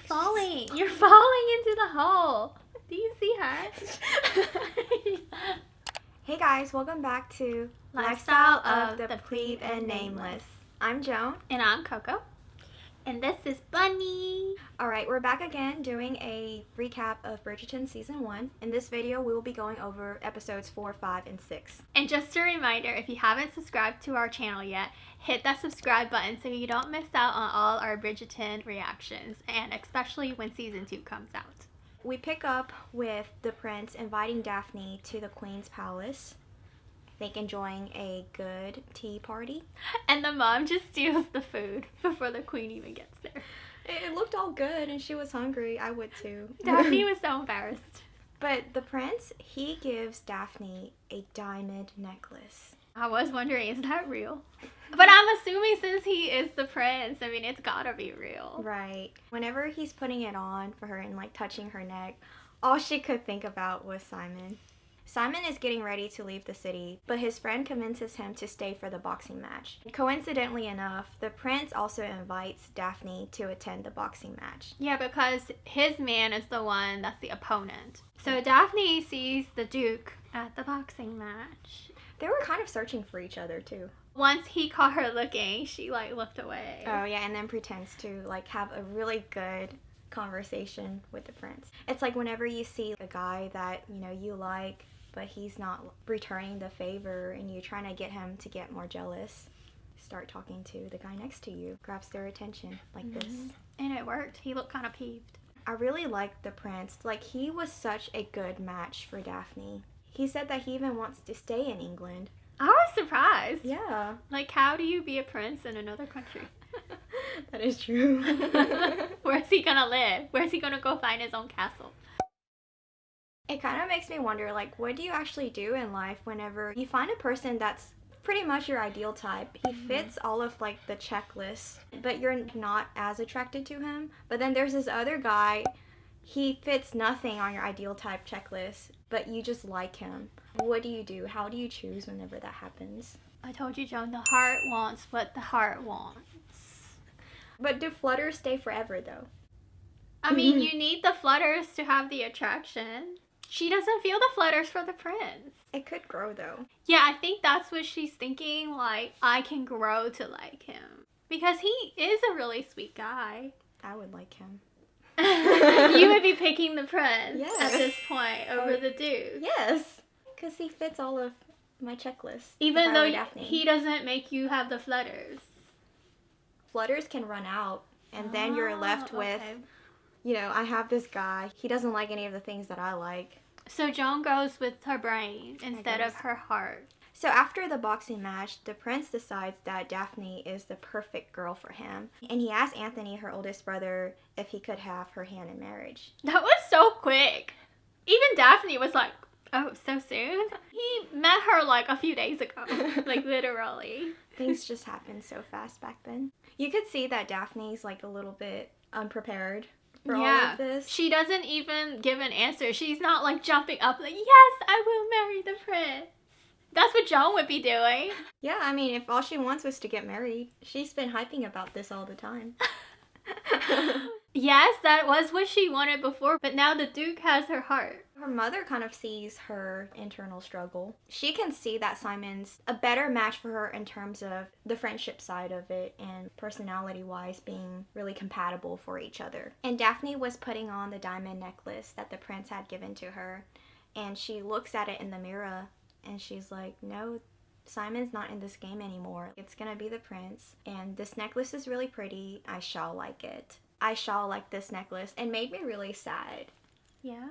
falling. You're falling into the hole. Do you see her? Hey guys, welcome back to Lifestyle of the Plebe Plebe and Nameless. I'm Joan. And I'm Coco. And this is Bunny. Alright, we're back again doing a recap of Bridgerton Season 1. In this video, we will be going over episodes 4, 5, and 6. And just a reminder, if you haven't subscribed to our channel yet, hit that subscribe button so you don't miss out on all our Bridgerton reactions, and especially when Season 2 comes out. We pick up with the prince inviting Daphne to the Queen's palace. I think enjoying a good tea party. And the mom just steals the food before the queen even gets there. It looked all good and she was hungry. I would too. Daphne was so embarrassed. But the prince, he gives Daphne a diamond necklace. I was wondering, is that real? But I'm assuming since he is the prince, I mean, it's gotta be real. Right. Whenever he's putting it on for her and like touching her neck, all she could think about was Simon. Simon is getting ready to leave the city, but his friend convinces him to stay for the boxing match. Coincidentally enough, the prince also invites Daphne to attend the boxing match. Yeah, because his man is the one that's the opponent. So Daphne sees the Duke at the boxing match. They were kind of searching for each other too. Once he caught her looking, she like looked away. Oh yeah, and then pretends to like have a really good conversation with the prince. It's like whenever you see a guy that, you know, you like, but he's not returning the favor and you're trying to get him to get more jealous, start talking to the guy next to you, grabs their attention like this. And it worked. He looked kind of peeved. I really liked the prince. Like, he was such a good match for Daphne. He said that he even wants to stay in England. I was surprised. Yeah. Like, how do you be a prince in another country? That is true. Where's he gonna live? Where's he gonna go find his own castle? It kind of makes me wonder, like, what do you actually do in life whenever you find a person that's pretty much your ideal type? He fits all of, like, the checklists, but you're not as attracted to him. But then there's this other guy, he fits nothing on your ideal type checklist, but you just like him. What do you do? How do you choose whenever that happens? I told you, Joan, the heart wants what the heart wants. But do flutters stay forever, though? I mean, you need the flutters to have the attraction. She doesn't feel the flutters for the prince. It could grow, though. Yeah, I think that's what she's thinking, like, I can grow to like him. Because he is a really sweet guy. I would like him. You would be picking the prince at this point over the dude. Yes, because he fits all of my checklists. Even though he doesn't make you have the flutters. Flutters can run out, and then you're left with, you know, I have this guy. He doesn't like any of the things that I like. So Joan goes with her brain instead of her heart. So after the boxing match, the prince decides that Daphne is the perfect girl for him. And he asks Anthony, her oldest brother, if he could have her hand in marriage. That was so quick. Even Daphne was like, oh, so soon? He met her like a few days ago. Like literally. Things just happened so fast back then. You could see that Daphne's like a little bit unprepared for all of this. She doesn't even give an answer. She's not like jumping up like, yes, I will marry the prince. That's what Joan would be doing. Yeah, I mean, if all she wants was to get married, she's been hyping about this all the time. Yes, that was what she wanted before, but now the Duke has her heart. Her mother kind of sees her internal struggle. She can see that Simon's a better match for her in terms of the friendship side of it and personality-wise being really compatible for each other. And Daphne was putting on the diamond necklace that the prince had given to her, and she looks at it in the mirror and she's like, no, Simon's not in this game anymore. It's gonna be the prince, and this necklace is really pretty. I shall like it. I shall like this necklace. And made me really sad. Yeah?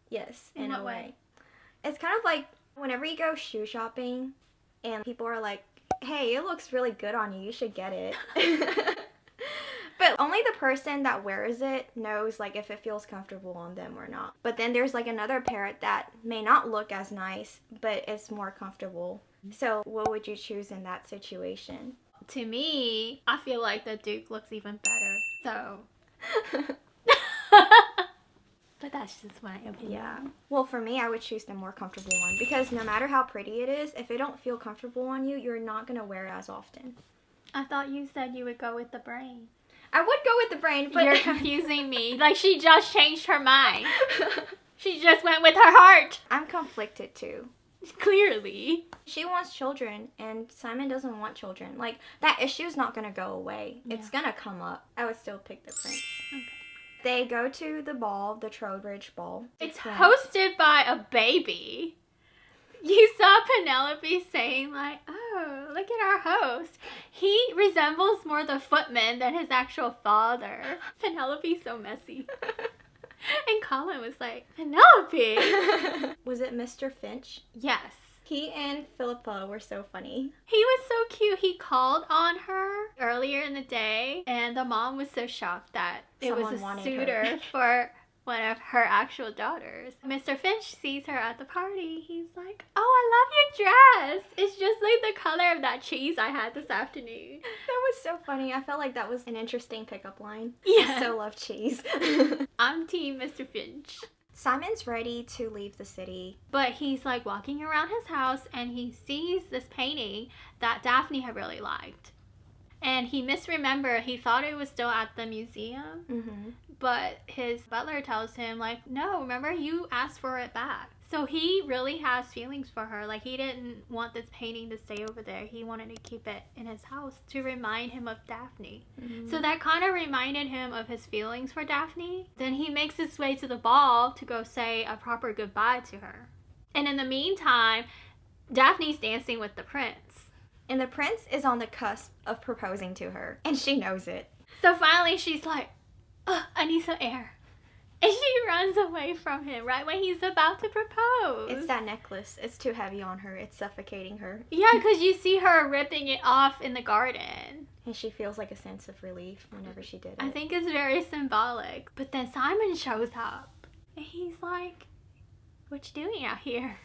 Yes, in what way? It's kind of like whenever you go shoe shopping and people are like, hey, it looks really good on you. You should get it. But only the person that wears it knows like if it feels comfortable on them or not. But then there's like another pair that may not look as nice, but it's more comfortable. So what would you choose in that situation? To me, I feel like the Duke looks even better. So. But that's just my opinion. Yeah. Well, for me, I would choose the more comfortable one because no matter how pretty it is, if it don't feel comfortable on you, you're not going to wear it as often. I thought you said you would go with the brain. I would go with the brain, but... You're confusing me. Like, she just changed her mind. She just went with her heart. I'm conflicted, too. Clearly. She wants children, and Simon doesn't want children. Like, that issue's not gonna go away. Yeah. It's gonna come up. I would still pick the prince. Okay. They go to the ball, the Trowbridge ball. It's hosted by a baby. You saw Penelope saying, like, oh, look at our host. He resembles more the footman than his actual father. Penelope's so messy. And Colin was like, Penelope! Was it Mr. Finch? Yes. He and Philippa were so funny. He was so cute. He called on her earlier in the day, and the mom was so shocked that Someone it was a wanted suitor her. for one of her actual daughters. Mr. Finch sees her at the party. He's like, oh, I love your dress. It's just like the color of that cheese I had this afternoon. That was so funny. I felt like that was an interesting pickup line. Yeah. I so love cheese. I'm team Mr. Finch. Simon's ready to leave the city. But he's like walking around his house and he sees this painting that Daphne had really liked. And he misremembered. He thought it was still at the museum. Mm-hmm. But his butler tells him, like, no, remember, you asked for it back. So he really has feelings for her. Like, he didn't want this painting to stay over there. He wanted to keep it in his house to remind him of Daphne. Mm-hmm. So that kind of reminded him of his feelings for Daphne. Then he makes his way to the ball to go say a proper goodbye to her. And in the meantime, Daphne's dancing with the prince. And the prince is on the cusp of proposing to her. And she knows it. So finally she's like, oh, I need some air. And she runs away from him right when he's about to propose. It's that necklace. It's too heavy on her. It's suffocating her. Yeah, because you see her ripping it off in the garden. And she feels like a sense of relief whenever she did it. I think it's very symbolic. But then Simon shows up. And he's like, what you doing out here?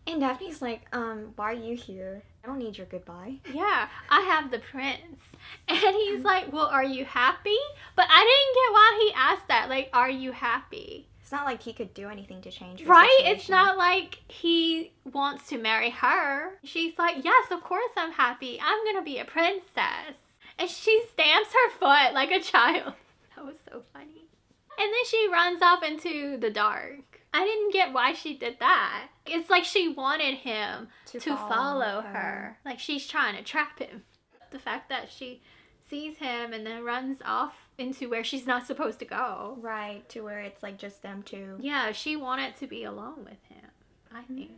And Daphne's like, why are you here? I don't need your goodbye. Yeah, I have the prince. And he's like, well, are you happy? But I didn't get why he asked that. Like, are you happy? It's not like he could do anything to change her Right? situation. It's not like he wants to marry her. She's like, yes, of course I'm happy. I'm going to be a princess. And she stamps her foot like a child. That was so funny. And then she runs off into the dark. I didn't get why she did that. It's like she wanted him to follow her. Like she's trying to trap him. The fact that she sees him and then runs off into where she's not supposed to go. Right, to where it's like just them two. Yeah, she wanted to be alone with him, I think.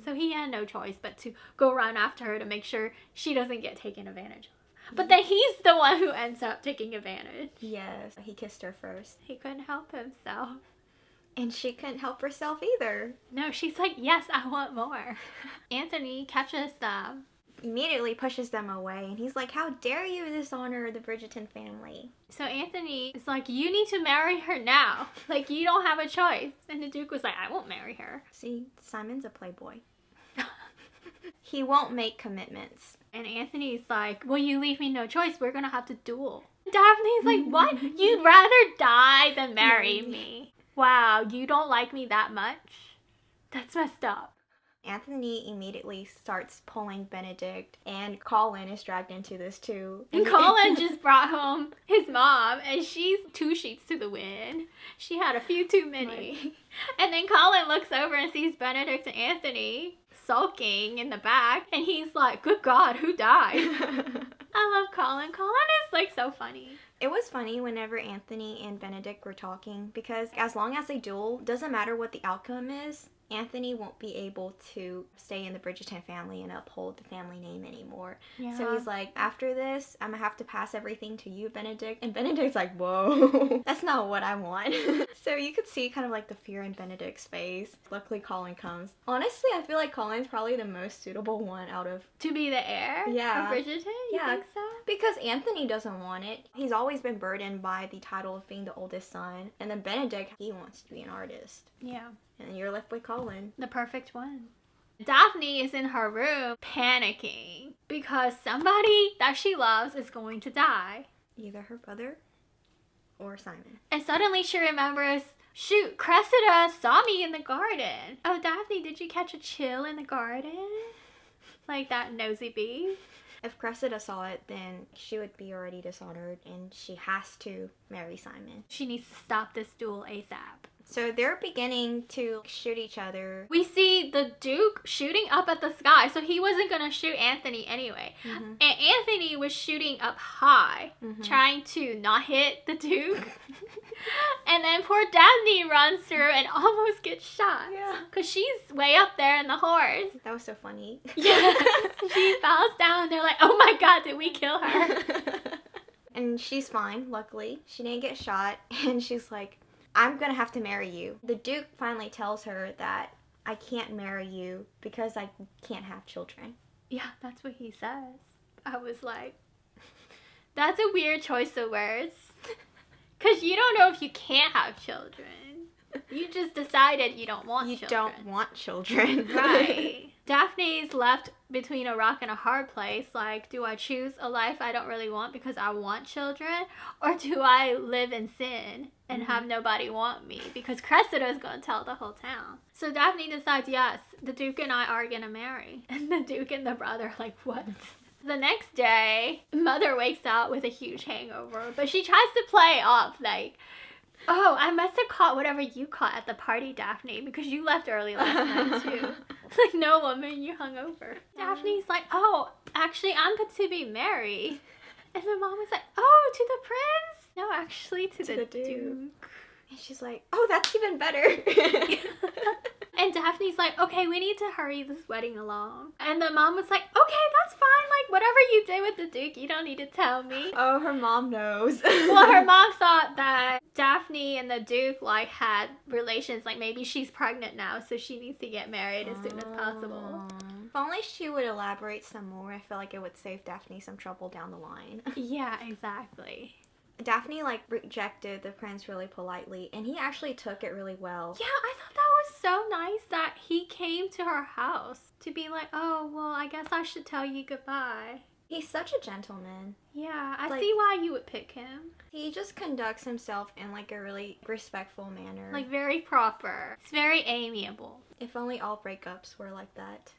So he had no choice but to go run after her to make sure she doesn't get taken advantage of. But then he's the one who ends up taking advantage. Yes, he kissed her first. He couldn't help himself. And she couldn't help herself either. No, she's like, yes, I want more. Anthony catches them. Immediately pushes them away. And he's like, how dare you dishonor the Bridgerton family? So Anthony is like, you need to marry her now. Like, you don't have a choice. And the Duke was like, I won't marry her. See, Simon's a playboy. He won't make commitments. And Anthony's like, well, you leave me no choice. We're going to have to duel. Daphne's like, what? You'd rather die than marry me. Wow, you don't like me that much? That's messed up. Anthony immediately starts pulling Benedict, and Colin is dragged into this too. And Colin just brought home his mom, and she's 2 sheets to the wind. She had a few too many. Right. And then Colin looks over and sees Benedict and Anthony sulking in the back, and he's like, good God, who died? I love Colin. Colin is like so funny. It was funny whenever Anthony and Benedict were talking, because as long as they duel, doesn't matter what the outcome is, Anthony won't be able to stay in the Bridgerton family and uphold the family name anymore. Yeah. So he's like, after this, I'm gonna have to pass everything to you, Benedict. And Benedict's like, whoa, that's not what I want. So you could see kind of like the fear in Benedict's face. Luckily, Colin comes. Honestly, I feel like Colin's probably the most suitable one out of... To be the heir? Yeah. Of Bridgerton? You think so? Because Anthony doesn't want it. He's always been burdened by the title of being the oldest son. And then Benedict, he wants to be an artist. Yeah. And you're left with Colin. The perfect one. Daphne is in her room panicking because somebody that she loves is going to die. Either her brother or Simon. And suddenly she remembers, shoot, Cressida saw me in the garden. Oh, Daphne, did you catch a chill in the garden? Like that nosy bee? If Cressida saw it, then she would be already dishonored and she has to marry Simon. She needs to stop this duel ASAP. So they're beginning to shoot each other. We see the Duke shooting up at the sky, so he wasn't going to shoot Anthony anyway. Mm-hmm. And Anthony was shooting up high, trying to not hit the Duke. And then poor Daphne runs through and almost gets shot. Yeah. Because she's way up there in the horse. That was so funny. Yes. She falls down and they're like, oh my god, did we kill her? And she's fine, luckily. She didn't get shot. And she's like, I'm gonna have to marry you. The Duke finally tells her that I can't marry you because I can't have children. Yeah, that's what he says. I was like, that's a weird choice of words. Because you don't know if you can't have children. You just decided you don't want children. You don't want children. Right. Daphne's left between a rock and a hard place. Like, do I choose a life I don't really want because I want children? Or do I live in sin and have nobody want me? Because Cressida is going to tell the whole town. So Daphne decides, yes, the Duke and I are going to marry. And the Duke and the brother are like, what? The next day, Mother wakes up with a huge hangover. But she tries to play off like, oh, I must have caught whatever you caught at the party, Daphne, because you left early last night, too. It's like, no, woman, you hungover. Daphne's like, oh, actually, I'm going to be married. And the mom was like, oh, to the prince? No, actually, to the Duke. And she's like, oh, that's even better. And Daphne's like, okay, we need to hurry this wedding along. And the mom was like, okay, that's fine. Like, whatever you did with the Duke, you don't need to tell me. Oh, her mom knows. Well, her mom thought that Daphne and the Duke, like, had relations. Like, maybe she's pregnant now, so she needs to get married as soon as possible. If only she would elaborate some more, I feel like it would save Daphne some trouble down the line. Yeah, exactly. Daphne, like, rejected the prince really politely, and he actually took it really well. Yeah, I thought that was so nice that he came to her house to be like, oh, well, I guess I should tell you goodbye. He's such a gentleman. Yeah, I Like, see why you would pick him. He just conducts himself in, like, a really respectful manner. Like, very proper. It's very amiable. If only all breakups were like that.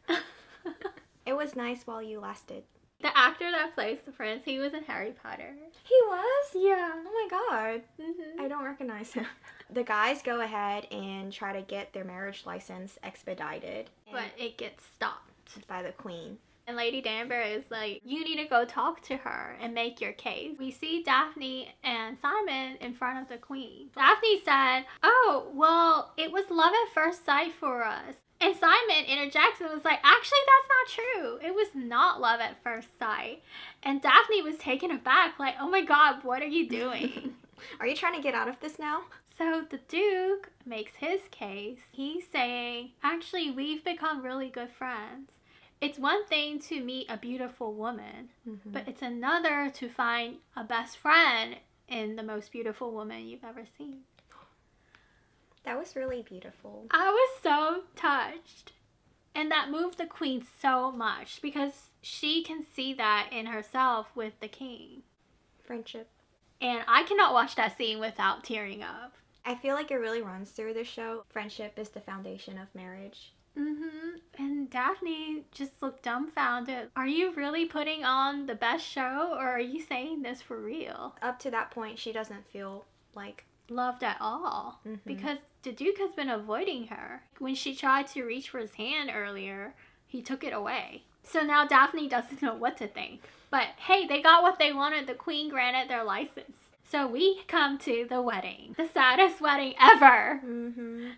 It was nice while you lasted. The actor that plays the prince, he was in Harry Potter. He was? Yeah. Oh my god. Mm-hmm. I don't recognize him. The guys go ahead and try to get their marriage license expedited. But it gets stopped. By the queen. And Lady Danbury is like, you need to go talk to her and make your case. We see Daphne and Simon in front of the queen. Daphne said, oh, well, it was love at first sight for us. And Simon interjects and was like, actually, that's not true. It was not love at first sight. And Daphne was taken aback, like, oh my god, what are you doing? Are you trying to get out of this now? So the Duke makes his case. He's saying, actually, we've become really good friends. It's one thing to meet a beautiful woman, but it's another to find a best friend in the most beautiful woman you've ever seen. That was really beautiful. I was so touched. And that moved the queen so much because she can see that in herself with the king. Friendship. And I cannot watch that scene without tearing up. I feel like it really runs through the show. Friendship is the foundation of marriage. And Daphne just looked dumbfounded. Are you really putting on the best show, or are you saying this for real? Up to that point, she doesn't feel like loved at all because the Duke has been avoiding her. When she tried to reach for his hand earlier, he took it away. So now Daphne doesn't know what to think. But hey, they got what they wanted. The queen granted their license. So we come to the wedding. The saddest wedding ever.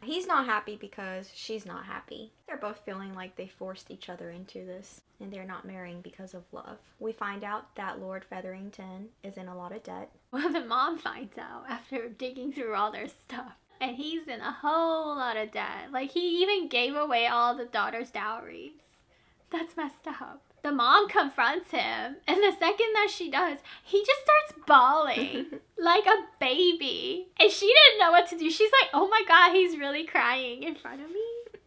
He's not happy because she's not happy. They're both feeling like they forced each other into this, and they're not marrying because of love. We find out that Lord Featherington is in a lot of debt. Well, the mom finds out after digging through all their stuff. And he's in a whole lot of debt. Like, he even gave away all the daughter's dowries. That's messed up. The mom confronts him, and the second that she does, he just starts bawling like a baby. And she didn't know what to do. She's like, oh my god, he's really crying in front of me.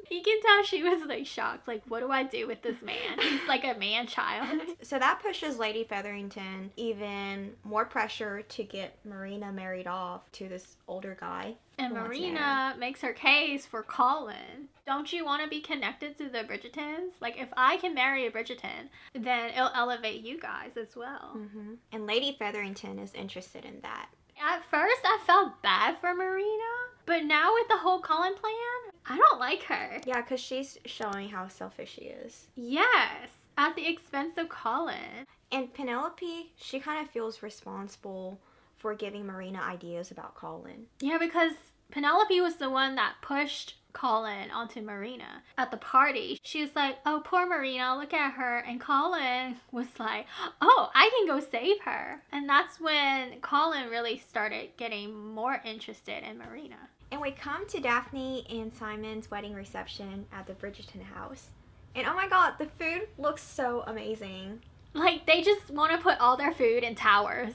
You can tell she was like shocked. Like, what do I do with this man? He's like a man-child. So that pushes Lady Featherington even more pressure to get Marina married off to this older guy. And Marina makes her case for Colin. Don't you want to be connected to the Bridgertons? Like, if I can marry a Bridgerton, then it'll elevate you guys as well. Mm-hmm. And Lady Featherington is interested in that. At first, I felt bad for Marina, but now with the whole Colin plan, I don't like her. Yeah, because she's showing how selfish she is. Yes, at the expense of Colin. And Penelope, she kind of feels responsible for giving Marina ideas about Colin. Yeah, because Penelope was the one that pushed Colin onto Marina at the party. She was like, oh, poor Marina, look at her. And Colin was like, oh, I can go save her. And that's when Colin really started getting more interested in Marina. And we come to Daphne and Simon's wedding reception at the Bridgerton house. And oh my god, the food looks so amazing. Like, they just want to put all their food in towers.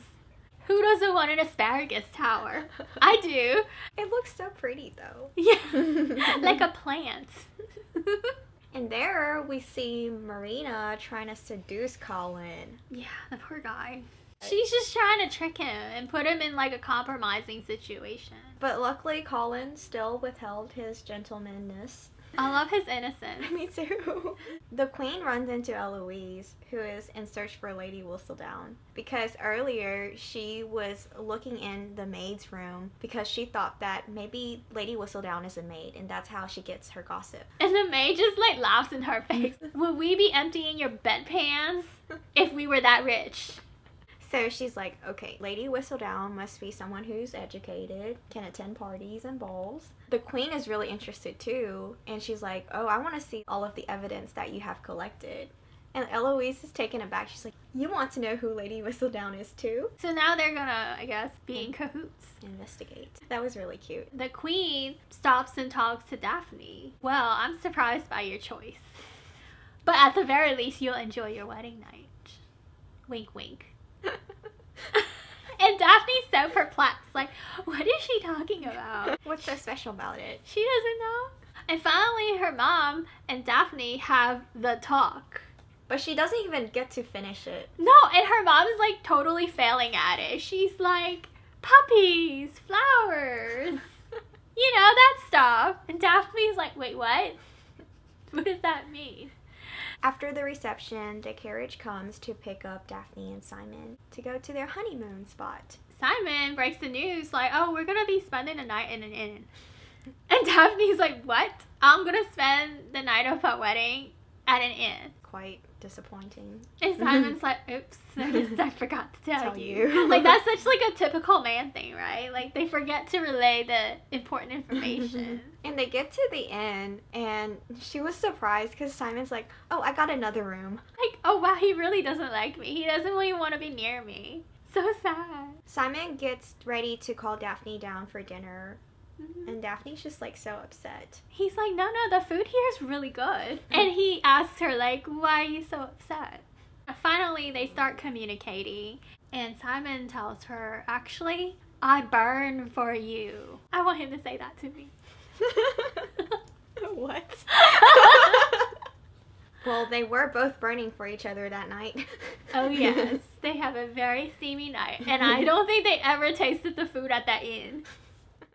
Who doesn't want an asparagus tower? I do. It looks so pretty though. Yeah, like a plant. And there we see Marina trying to seduce Colin. Yeah, the poor guy. She's just trying to trick him and put him in like a compromising situation. But luckily Colin still withheld his gentlemanness. I love his innocence. Me too. The queen runs into Eloise, who is in search for Lady Whistledown, because earlier she was looking in the maid's room because she thought that maybe Lady Whistledown is a maid, and that's how she gets her gossip. And the maid just like laughs in her face. Would we be emptying your bedpans if we were that rich? So she's like, okay, Lady Whistledown must be someone who's educated, can attend parties and balls. The queen is really interested too, and she's like, oh, I want to see all of the evidence that you have collected. And Eloise is taken aback. She's like, you want to know who Lady Whistledown is too? So now they're gonna, I guess, be in cahoots. Investigate. That was really cute. The queen stops and talks to Daphne. Well, I'm surprised by your choice. But at the very least, you'll enjoy your wedding night. Wink, wink. And Daphne's so perplexed. Like, what is she talking about? What's so special about it? She doesn't know. And finally, her mom and Daphne have the talk. But she doesn't even get to finish it. No, and her mom's like totally failing at it. She's like, puppies, flowers, you know, that stuff. And Daphne's like, wait, what? What does that mean? After the reception, the carriage comes to pick up Daphne and Simon to go to their honeymoon spot. Simon breaks the news like, oh, we're going to be spending a night in an inn. And Daphne's like, what? I'm going to spend the night of our wedding at an inn. Quite disappointing. And Simon's like, oops, I guess I forgot to tell you. you. Like, that's such like a typical man thing, right? Like, they forget to relay the important information. And they get to the inn, and she was surprised because Simon's like, oh, I got another room. Like, oh wow, he really doesn't like me. He doesn't really want to be near me. So sad. Simon gets ready to call Daphne down for dinner. And Daphne's just like so upset. He's like, no, the food here is really good. And he asks her like, why are you so upset? Finally, they start communicating. And Simon tells her, actually, I burn for you. I want him to say that to me. What? Well, they were both burning for each other that night. Oh, yes. They have a very steamy night. And I don't think they ever tasted the food at that inn.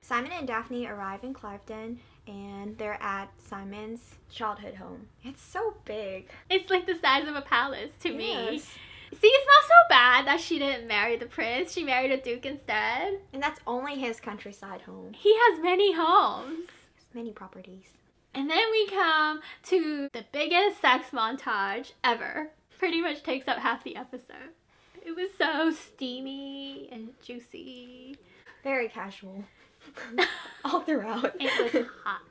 Simon and Daphne arrive in Cliveden, and they're at Simon's childhood home. It's so big. It's like the size of a palace to me. Yes. See, it's not so bad that she didn't marry the prince. She married a duke instead. And that's only his countryside home. He has many homes. Many properties. And then we come to the biggest sex montage ever. Pretty much takes up half the episode. It was so steamy and juicy. Very casual. All throughout. It was hot.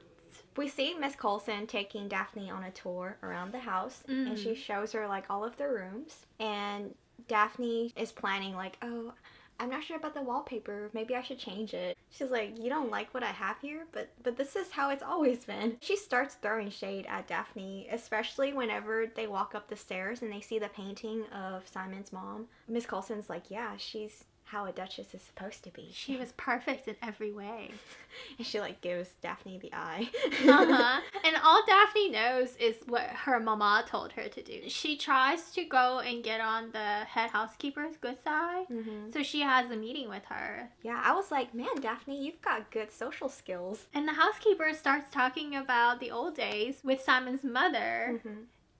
We see Miss Coulson taking Daphne on a tour around the house, and she shows her like all of the rooms, and Daphne is planning like, oh, I'm not sure about the wallpaper, maybe I should change it. She's like, you don't like what I have here, but this is how it's always been. She starts throwing shade at Daphne, especially whenever they walk up the stairs and they see the painting of Simon's mom. Miss Coulson's like, yeah, she's how a duchess is supposed to be. She was perfect in every way. And she, like, gives Daphne the eye. And all Daphne knows is what her mama told her to do. She tries to go and get on the head housekeeper's good side. So she has a meeting with her. Yeah, I was like, man, Daphne, you've got good social skills. And the housekeeper starts talking about the old days with Simon's mother.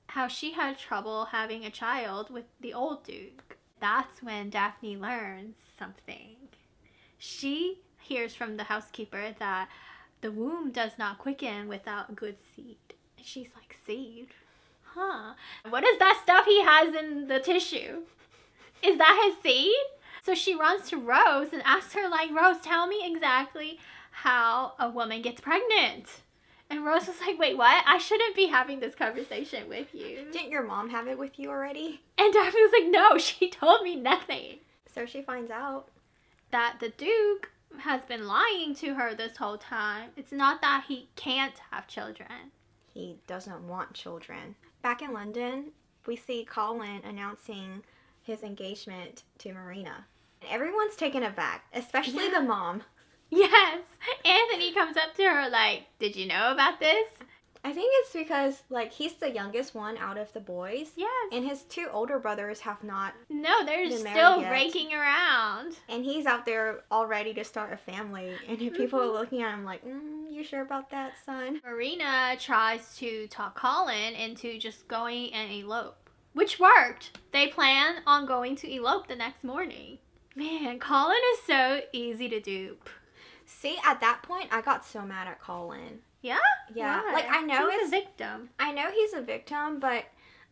How she had trouble having a child with the old duke. That's when Daphne learns something. She hears from the housekeeper that the womb does not quicken without good seed. She's like, seed? Huh. What is that stuff he has in the tissue? Is that his seed? So she runs to Rose and asks her, like, Rose, tell me exactly how a woman gets pregnant. And Rose was like, wait, what? I shouldn't be having this conversation with you. Didn't your mom have it with you already? And Daphne was like, no, she told me nothing. So she finds out that the Duke has been lying to her this whole time. It's not that he can't have children. He doesn't want children. Back in London, we see Colin announcing his engagement to Marina. And everyone's taken aback, especially the mom. Yes. Anthony comes up to her like, did you know about this? I think it's because, like, he's the youngest one out of the boys. Yes. And his two older brothers have not. No, they're still raking around. And he's out there all ready to start a family. And people are looking at him like, you sure about that, son? Marina tries to talk Colin into just going and elope. Which worked. They plan on going to elope the next morning. Man, Colin is so easy to dupe. See, at that point, I got so mad at Colin. Yeah? Yeah. Why? Like, I know he's a victim. I know he's a victim, but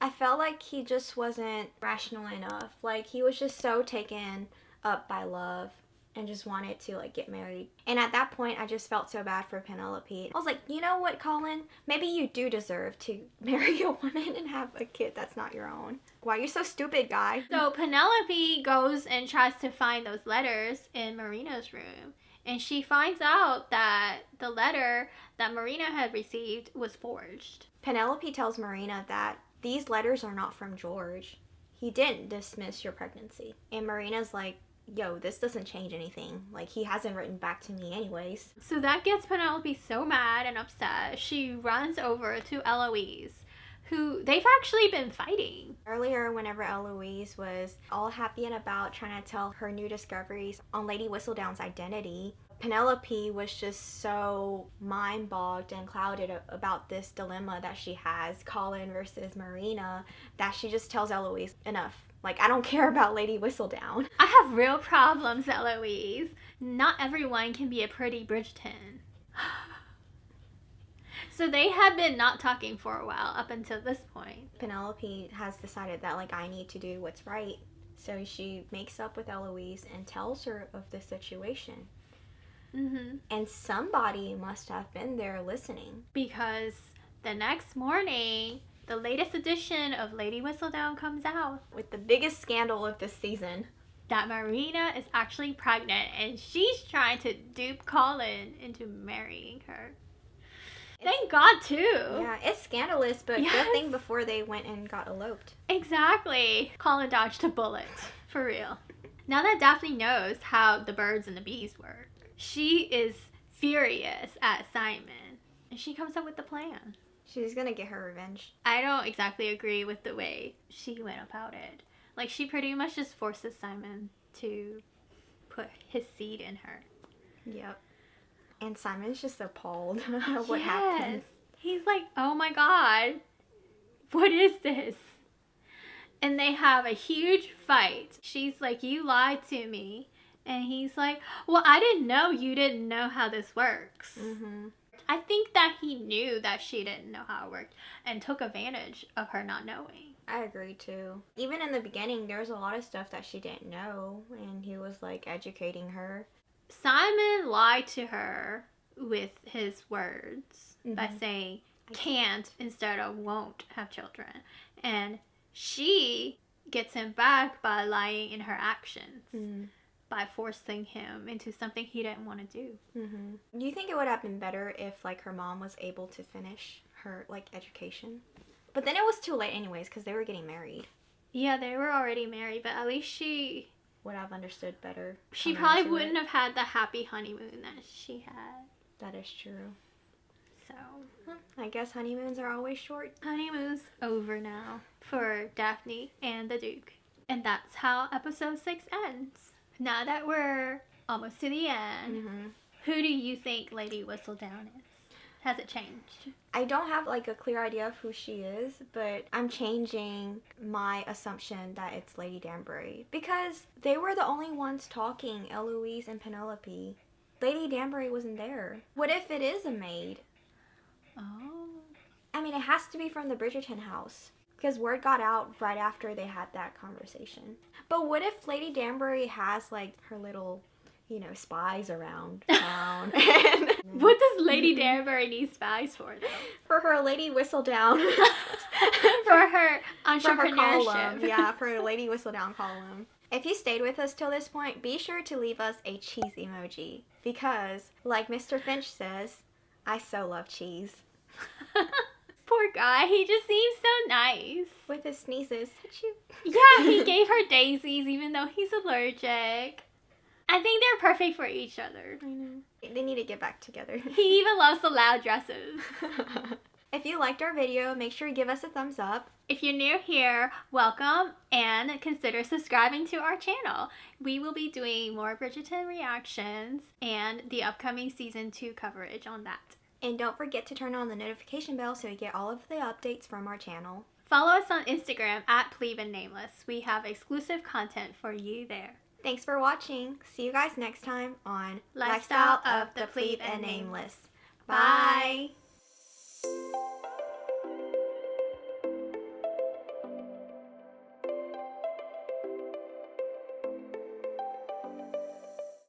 I felt like he just wasn't rational enough. Like, he was just so taken up by love and just wanted to, like, get married. And at that point, I just felt so bad for Penelope. I was like, you know what, Colin? Maybe you do deserve to marry a woman and have a kid that's not your own. Why are you so stupid, guy? So Penelope goes and tries to find those letters in Marina's room. And she finds out that the letter that Marina had received was forged. Penelope tells Marina that these letters are not from George. He didn't dismiss your pregnancy. And Marina's like, yo, this doesn't change anything. Like, he hasn't written back to me anyways. So that gets Penelope so mad and upset. She runs over to Eloise, who they've actually been fighting. Earlier, whenever Eloise was all happy and about trying to tell her new discoveries on Lady Whistledown's identity, Penelope was just so mind-bogged and clouded about this dilemma that she has, Colin versus Marina, that she just tells Eloise, enough. Like, I don't care about Lady Whistledown. I have real problems, Eloise. Not everyone can be a pretty Bridgerton. So they had been not talking for a while up until this point. Penelope has decided that, like, I need to do what's right. So she makes up with Eloise and tells her of the situation. And somebody must have been there listening. Because the next morning, the latest edition of Lady Whistledown comes out. With the biggest scandal of this season. That Marina is actually pregnant and she's trying to dupe Colin into marrying her. Thank God, too. Yeah, it's scandalous, but good thing before they went and got eloped. Exactly. Colin dodged a bullet. For real. Now that Daphne knows how the birds and the bees work, she is furious at Simon. And she comes up with a plan. She's gonna get her revenge. I don't exactly agree with the way she went about it. Like, she pretty much just forces Simon to put his seed in her. Yep. And Simon's just appalled at what happened. He's like, oh my God, what is this? And they have a huge fight. She's like, you lied to me. And he's like, well, I didn't know you didn't know how this works. I think that he knew that she didn't know how it worked and took advantage of her not knowing. I agree too. Even in the beginning, there was a lot of stuff that she didn't know, and he was like educating her. Simon lied to her with his words by saying can't instead of won't have children. And she gets him back by lying in her actions, by forcing him into something he didn't want to do. Do you think it would have been better if, like, her mom was able to finish her, like, education? But then it was too late anyways because they were getting married. Yeah, they were already married, but at least she would have understood better. She probably wouldn't have had the happy honeymoon that she had. That is true. So, I guess honeymoons are always short. Honeymoon's over now for Daphne and the Duke. And that's how episode 6 ends. Now that we're almost to the end, who do you think Lady Whistledown is? Has it changed? I don't have like a clear idea of who she is, but I'm changing my assumption that it's Lady Danbury. Because they were the only ones talking, Eloise and Penelope. Lady Danbury wasn't there. What if it is a maid? Oh. I mean, it has to be from the Bridgerton house. Because word got out right after they had that conversation. But what if Lady Danbury has like her little, spies around town? What does Lady Danbury need spies for, though? For her Lady Whistledown. For her entrepreneurship. For her column. Yeah, for her Lady Whistledown column. If you stayed with us till this point, be sure to leave us a cheese emoji. Because, like Mr. Finch says, I so love cheese. Poor guy, he just seems so nice. With his sneezes. Yeah, he gave her daisies even though he's allergic. I think they're perfect for each other. I know. They need to get back together. He even loves the loud dresses. If you liked our video, make sure you give us a thumbs up. If you're new here, welcome and consider subscribing to our channel. We will be doing more Bridgerton reactions and the upcoming season 2 coverage on that. And don't forget to turn on the notification bell so you get all of the updates from our channel. Follow us on Instagram at PLEB and Nameless. We have exclusive content for you there. Thanks for watching. See you guys next time on Lifestyle of the Plebe and Nameless. Bye.